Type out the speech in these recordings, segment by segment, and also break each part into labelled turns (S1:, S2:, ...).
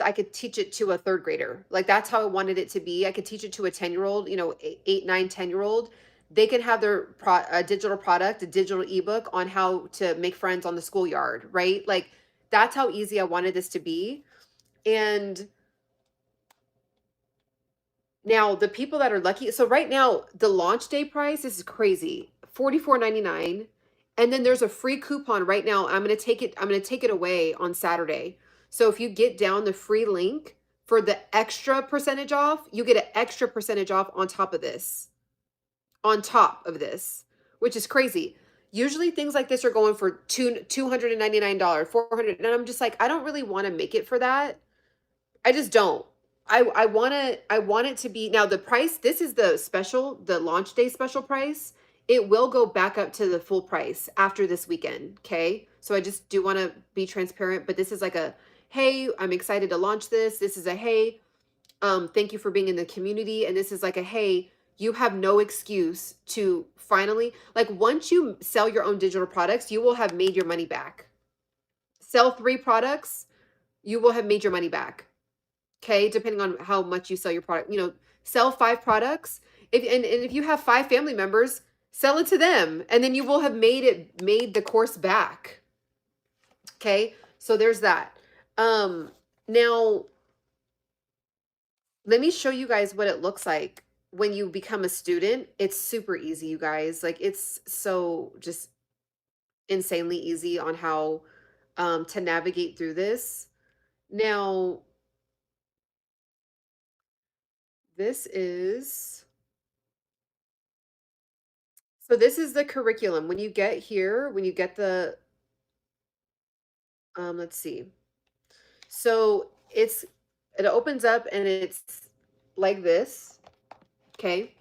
S1: I could teach it to a third grader. Like that's how I wanted it to be. I could teach it to a 10-year-old, you know, 8, 9, 10-year-old. They can have their a digital product, a digital ebook on how to make friends on the schoolyard, right? Like that's how easy I wanted this to be. And now the people that are lucky, so right now the launch day price is crazy, $44.99. And then there's a free coupon right now. I'm gonna take it away on Saturday. So if you get down the free link for the extra percentage off, you get an extra percentage off on top of this. On top of this, which is crazy. Usually things like this are going for $299, 400, and I'm just like, I don't really want to make it for that. I just don't. I want it to be now the price, this is the special, the launch day special price. It will go back up to the full price after this weekend, okay? So I just do want to be transparent, but this is like a, hey, I'm excited to launch this. This is a, hey, thank you for being in the community, and this is like a, hey, you have no excuse to finally, like once you sell your own digital products, you will have made your money back. Sell 3 products, you will have made your money back. Okay, depending on how much you sell your product, you know, sell 5 products. And if you have 5 family members, sell it to them, and then you will have made the course back. Okay, so there's that. Now let me show you guys what it looks like when you become a student. It's super easy, you guys. Like it's so just insanely easy on how to navigate through this. Now, this is so this is the curriculum. When you get here, when you get the let's see. So it opens up and it's like this, okay?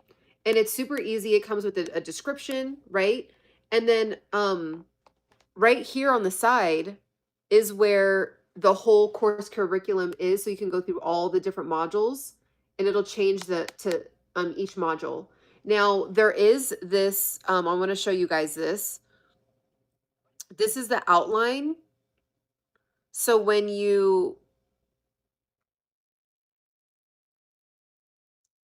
S1: And it's super easy. It comes with a description, right? And then right here on the side is where the whole course curriculum is, so you can go through all the different modules and it'll change the to each module. Now there is this I want to show you guys this. This is the outline. So when you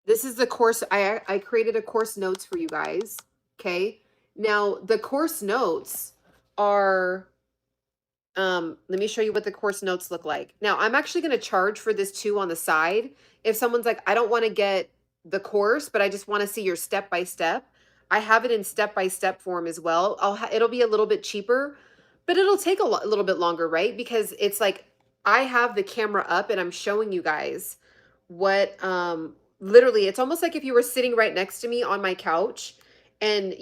S1: this is the course, I created a course notes for you guys, okay? Now the course notes are let me show you what the course notes look like. Now, I'm actually going to charge for this too on the side. If someone's like, I don't want to get the course, but I just want to see your step by step, I have it in step by step form as well. It'll be a little bit cheaper, but it'll take a little bit longer, right? Because it's like I have the camera up and I'm showing you guys what literally it's almost like if you were sitting right next to me on my couch and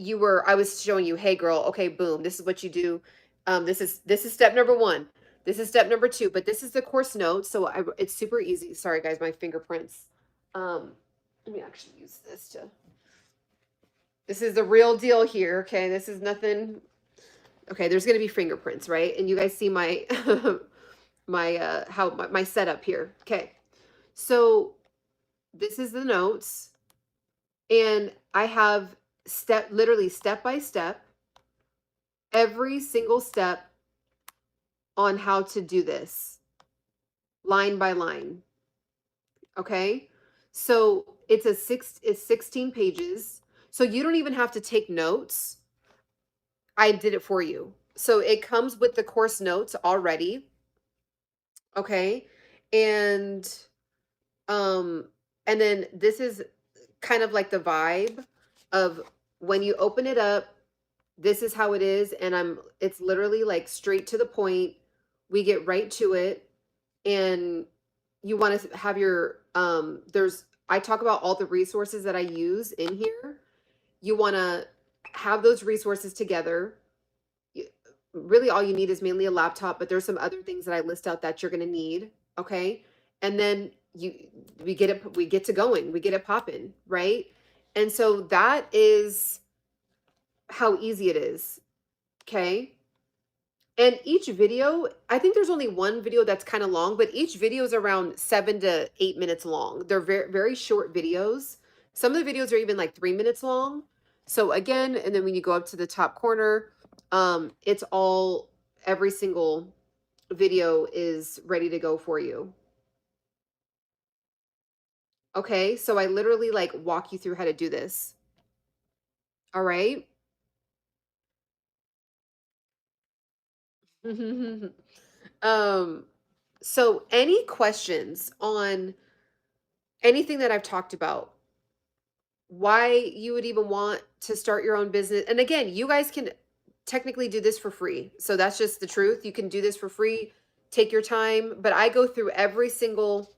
S1: I was showing you, hey girl, okay, boom, this is what you do. This is step number 1. This is step number 2, but this is the course notes. So it's super easy. Sorry guys, my fingerprints. Let me actually use this this is the real deal here. Okay. This is nothing. Okay. There's going to be fingerprints, right? And you guys see my, my setup here. Okay. So this is the notes and I have literally step by step, every single step on how to do this line by line. Okay. So it's 16 pages. So you don't even have to take notes. I did it for you. So it comes with the course notes already. Okay. And then this is kind of like the vibe of when you open it up, this is how it is. And it's literally like straight to the point. We get right to it. And you want to have your, I talk about all the resources that I use in here. You want to have those resources together. Really all you need is mainly a laptop, but there's some other things that I list out that you're going to need. Okay. And then we get to going, we get it popping. Right. And so that is how easy it is. Okay. And each video, I think there's only one video that's kind of long, but each video is around 7 to 8 minutes long. They're very, very short videos. Some of the videos are even like 3 minutes long. So again, and then when you go up to the top corner, it's every single video is ready to go for you. Okay, so I literally like walk you through how to do this. All right. um, so any questions on anything that I've talked about? Why you would even want to start your own business? And again, you guys can technically do this for free. So that's just the truth. You can do this for free. Take your time, but I go through every single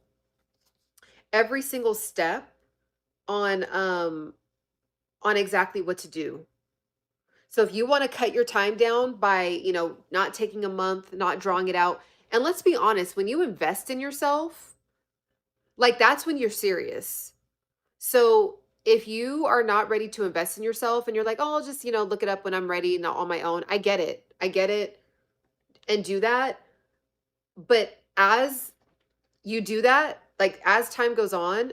S1: step on exactly what to do. So if you want to cut your time down by, not taking a month, not drawing it out, and let's be honest, when you invest in yourself, like that's when you're serious. So if you are not ready to invest in yourself and you're like, oh, I'll just, look it up when I'm ready, not on my own. I get it. I get it and do that. But as you do that, like as time goes on,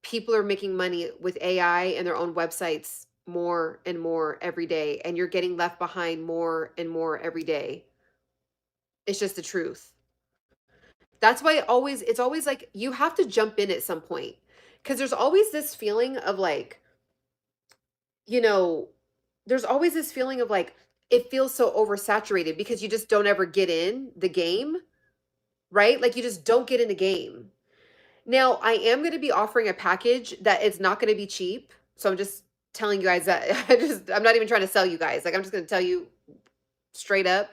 S1: people are making money with AI and their own websites more and more every day. And you're getting left behind more and more every day. It's just the truth. That's why it's always like you have to jump in at some point. Because there's always this feeling of like, you know, there's always this feeling of like it feels so oversaturated because you just don't ever get in the game, right? Like you just don't get in the game. Now, I am going to be offering a package that is not going to be cheap. So I'm just telling you guys that I'm not even trying to sell you guys. Like I'm just going to tell you straight up.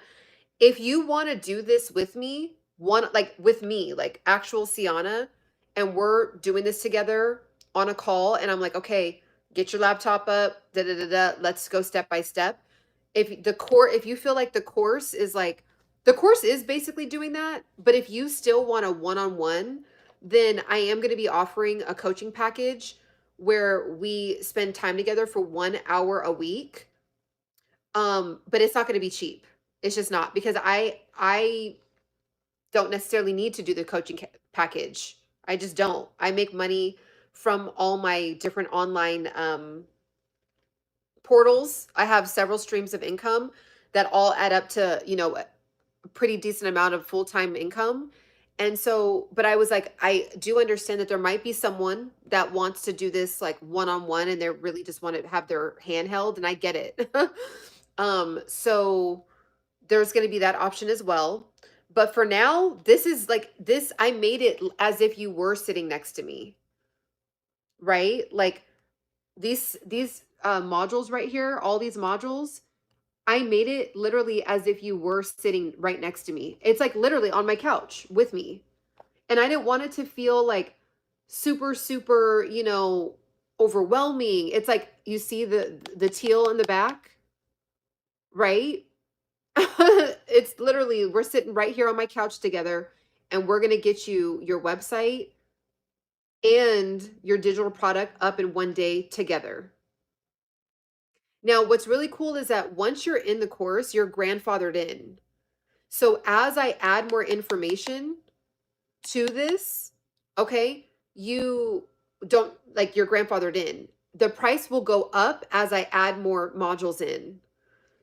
S1: If you want to do this with me, with me, like actual Ciana, and we're doing this together on a call, and I'm like, okay, get your laptop up, da da da da, let's go step by step. If you feel like the course is basically doing that, but if you still want a one-on-one, then I am going to be offering a coaching package where we spend time together for 1 hour a week. But it's not going to be cheap. It's just not because I don't necessarily need to do the coaching package. I just don't. I make money from all my different online portals. I have several streams of income that all add up to, a pretty decent amount of full-time income. And so, but I was like, I do understand that there might be someone that wants to do this like one-on-one and they really just want to have their hand held, and I get it. So there's going to be that option as well. But for now, this is like this, I made it as if you were sitting next to me, right? Like these modules right here, all these modules, I made it literally as if you were sitting right next to me. It's like literally on my couch with me. And I didn't want it to feel like super, super, overwhelming. It's like you see the teal in the back, right? It's literally we're sitting right here on my couch together and we're going to get you your website and your digital product up in one day together. Now, what's really cool is that once you're in the course, you're grandfathered in. So as I add more information to this, okay, you don't like you're grandfathered in. The price will go up as I add more modules in.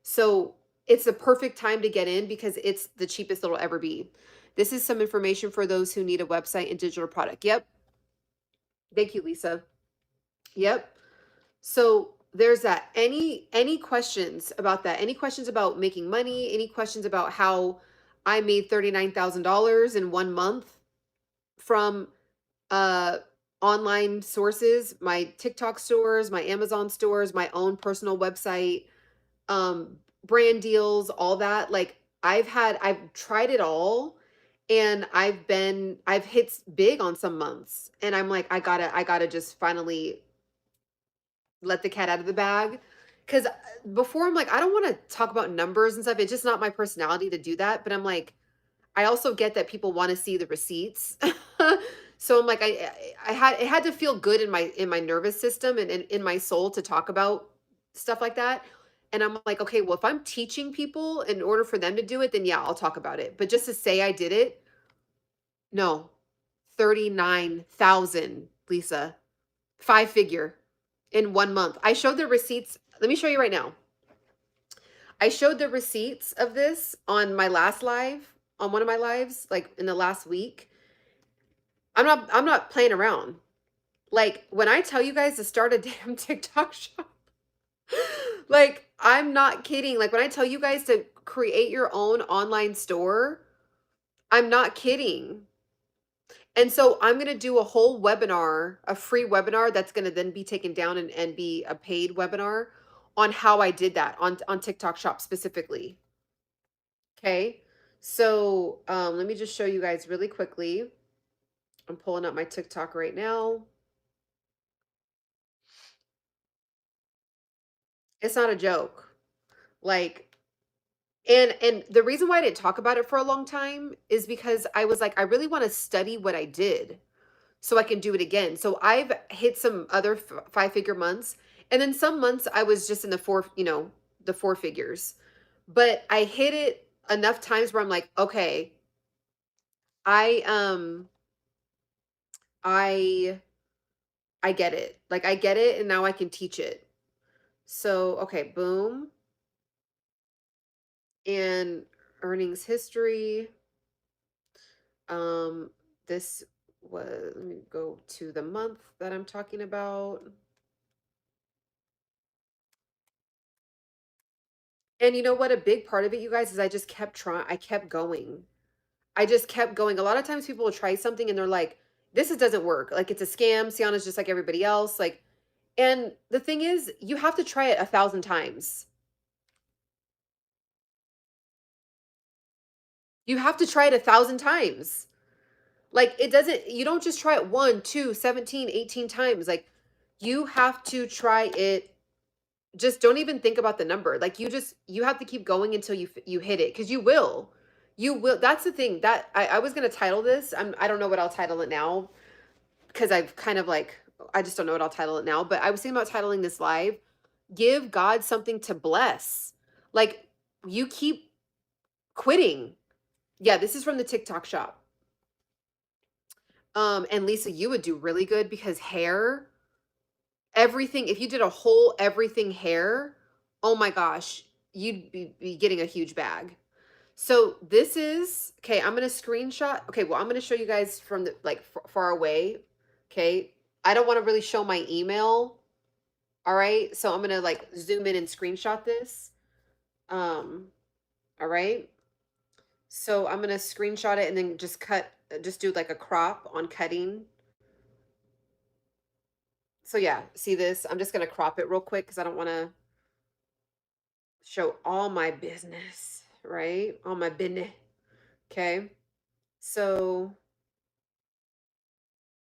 S1: So it's the perfect time to get in because it's the cheapest it'll ever be. This is some information for those who need a website and digital product. Yep. Thank you, Lisa. Yep. So there's that. Any questions about that? Any questions about making money? Any questions about how I made $39,000 in 1 month from online sources, my TikTok stores, my Amazon stores, my own personal website, brand deals, all that. Like I've tried it all and I've hit big on some months and I'm like, I gotta just finally let the cat out of the bag. Cause before I'm like, I don't want to talk about numbers and stuff. It's just not my personality to do that. But I'm like, I also get that people want to see the receipts. So I'm like, it had to feel good in my nervous system and in my soul to talk about stuff like that. And I'm like, okay, well, if I'm teaching people in order for them to do it, then yeah, I'll talk about it. But just to say I did it, no. 39,000, Lisa. 5 figure in 1 month. I showed the receipts. Let me show you right now. I showed the receipts of this on my last live, like in the last week. I'm not playing around. Like, when I tell you guys to start a damn TikTok shop, like, I'm not kidding. Like, when I tell you guys to create your own online store, I'm not kidding. And so I'm going to do a whole webinar, a free webinar that's going to then be taken down and be a paid webinar on how I did that on TikTok Shop specifically. Okay. So let me just show you guys really quickly. I'm pulling up my TikTok right now. It's not a joke. Like, and the reason why I didn't talk about it for a long time is because I was like, I really want to study what I did so I can do it again. So I've hit some other five-figure months, and then some months I was just in the the four figures. But I hit it enough times where I'm like, okay, I I I get it. Like I get it and now I can teach it. So, okay, boom. And earnings history. Um this was, let me go to the month that I'm talking about. And you know what? A big part of it, you guys, is I just kept trying. I kept going. I just kept going. A lot of times people will try something and they're like, doesn't work. Like it's a scam. Ciana's just like everybody else. Like, and the thing is, you have to try it 1,000 times. You have to try it 1,000 times. Like it doesn't, you don't just try it 1, 2, 17, 18 times. Like you have to try it. Just don't even think about the number. Like you have to keep going until you hit it, because you will. That's the thing that I was going to title this. I don't know what I'll title it now, because I've kind of like, I just don't know what I'll title it now, but I was thinking about titling this live, give God something to bless. Like you keep quitting. Yeah, this is from the TikTok shop. And Lisa, you would do really good because hair, everything, if you did a whole everything hair, oh my gosh, you'd be getting a huge bag. So this is, okay, I'm going to screenshot. Okay, well, I'm going to show you guys from the, like far away. Okay. I don't want to really show my email. All right. So I'm going to like zoom in and screenshot this. All right. So I'm going to screenshot it and then just do like a crop on cutting. So yeah, see this? I'm just going to crop it real quick because I don't want to show all my business, right? All my business. Okay. So